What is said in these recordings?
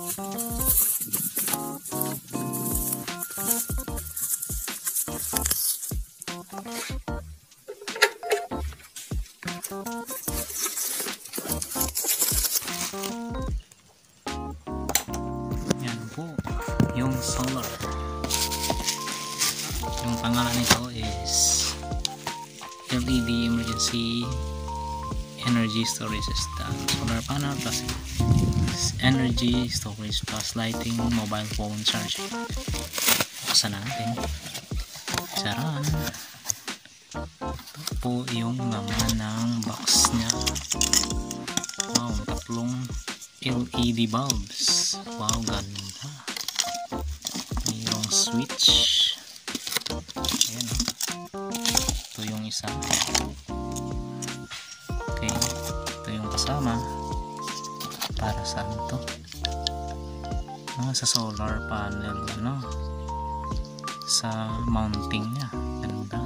Yan po yung solar. Yung pangalan nito is LED Emergency Energy Storage System. Solar panel plus energy storage plus lighting, mobile phone charging. Buksan natin. Charan. Ito po yung laman ng box nya. Wow, tatlong LED bulbs. Wow, ganda. Mayroong switch. Ayan, ito yung isa. Okay, ito yung kasama. Para saan to? Sa solar panel, ano, sa mounting nya. Ganda.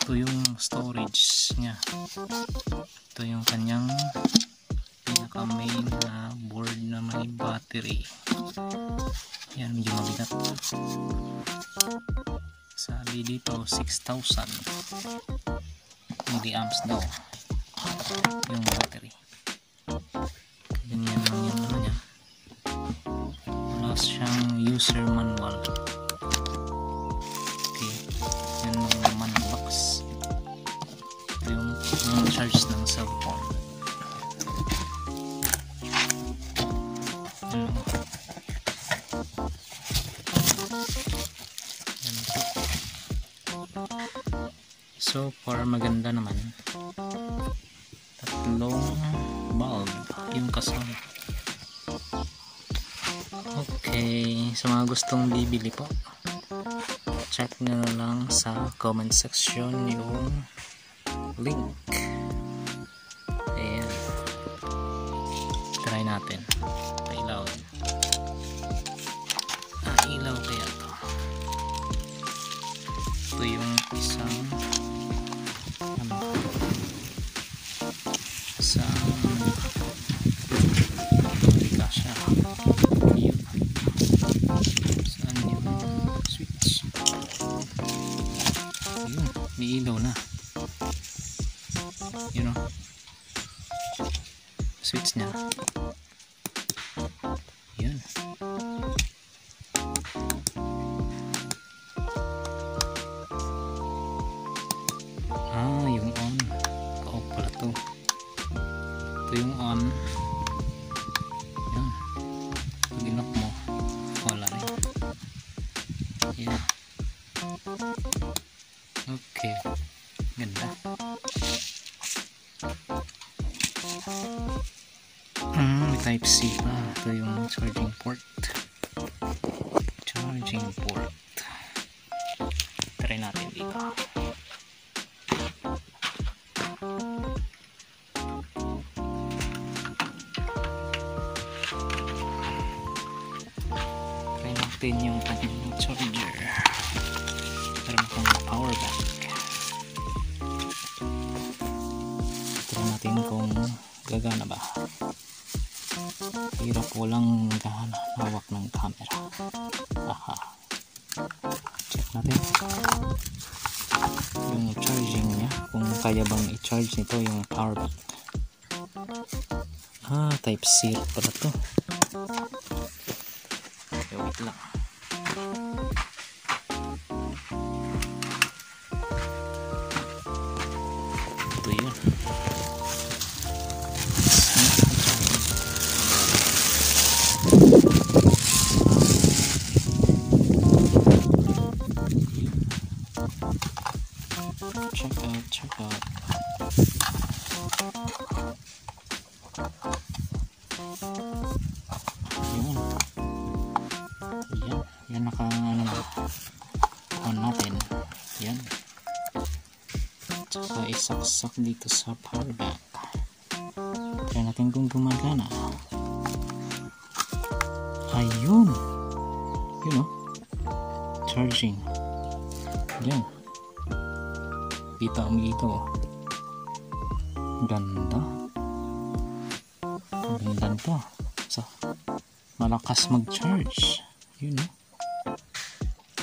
Ito yung storage nya. Ito yung kanyang pinaka main na board na may battery. Yan, medyo mabigat. Sabi dito 6,000 milliamps daw yung battery. Ganyan lang yung ano nya. Wala siyang user manual. Okay, yan lang naman ang box. Ito yung charge ng cellphone. So far maganda naman. Tatlong bulb yung kasama. Okay, sa mga gustong bibili po, check nyo na lang sa comment section yung link. Ayan, try natin. Ilaw. Ilaw kaya to. Ito yung isang kasya. Yun. Saan yung switch? Yun, may ilaw na. You know, switch nya. Yun. Yung on. Off pala to. Ito yung on. Yan. Pag inok mo, wala rin. Yan. Okay. Ganda. May type C pa. Ito yung charging port. Charging port. Try natin dito. Yung kanyang charger. Meron akong power bank. Tignan natin kung gagana ba. Hirap walang hawak ng camera. Aha. Check natin yung charging nya, kung kaya bang i-charge nito yung power bank. Type C pala to. Okay, wait lang. Ito yun. Check out. Yan naka ano on natin. Yan. Tsaka isaksak dito sa power bank. Try natin kung gumagana. Ayun. Yun o. Charging. Yan. Kita mo dito. Ganda. Ganda to. malakas mag-charge. Yun, no?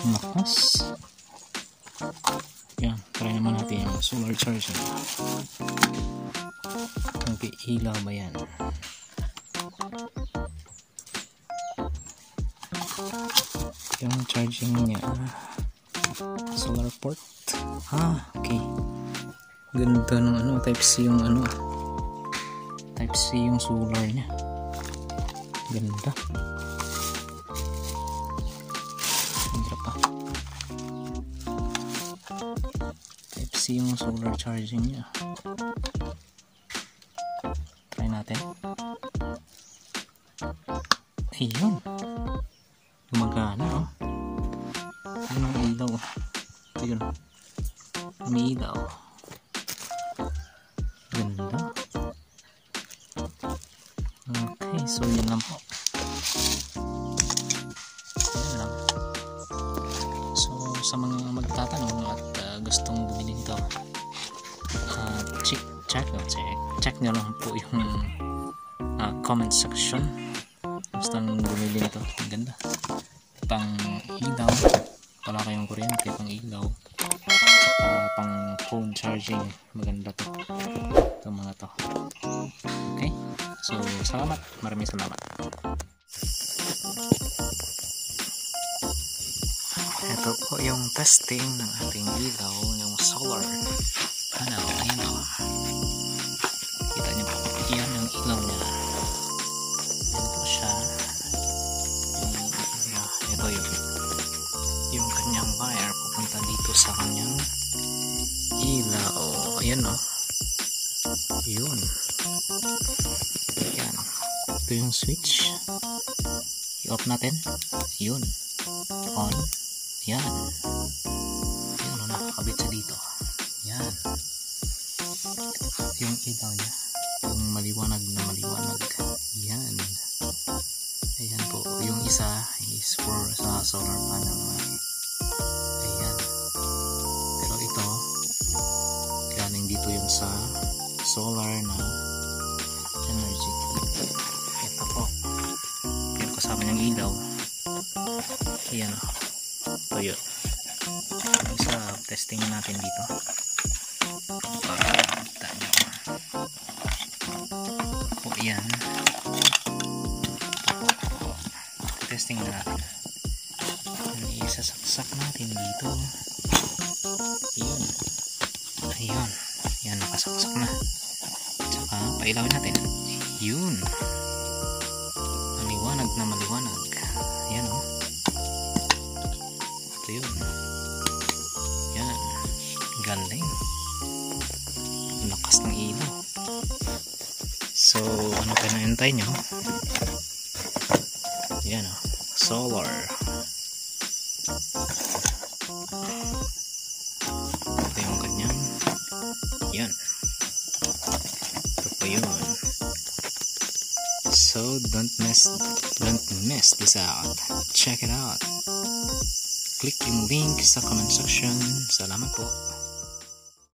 Malakas. Yan, try naman natin yung solar charging. Nag-iilaw ba yan? Yung charging niya, solar port. Okay. Ganda ng ano, type C yung ano, type C yung solar niya. Ganda. Ganda pa. Type C yung solar charging niya. Try natin. Ayun. Gumagana, oh. Ayun ang ilaw. Ayun. May ilaw. Ganda. Okay, so yan lang po. Yan lang. So sa mga magtatanong at gustong bumili nito, check nyo lang po yung comment section. Gustong bumili nito. Ang ganda. Pang ilaw, wala kayong kuryente, pang ilaw, pang phone charging, maganda to. Itong mga to. Okay, so salamat, maraming salamat. Ito po yung testing ng ating ilaw, yung solar panel. Ayun o, kita nyo po, yan yung ilaw niya. Yan po siya. Ito yung kanyang wire pupunta dito sa kanyang ilaw. Ayan o, yun. Ayan, ito yung switch. I-off natin. Yun, on. Yan. Yan o, nakakabit siya dito. Yan. Yung ilaw niya, yung maliwanag na maliwanag. Yan. Ayan po, yung isa is for sa solar panel. Ayan. Pero ito, galing dito yung sa solar na energy. Ito po, yung kasama niyang ilaw. Ayan o. Ito yun. Yung isa, testing natin dito. Kita nyo. O yan. Testing na natin. Isasaksak natin dito. Ayun. Ayun. Yan, nakasaksak na. Tsaka pailawin natin. Yun. Maliwanag na maliwanag. Ayan o. Ito yun. Yan. Galing. Lakas ng ilaw. So, ano pa naintay nyo? Yan o. Solar. Ito yung kanyang. Yan. Ito pa yun. So, don't miss this out. Check it out. Click yung link sa comment section. Salamat po.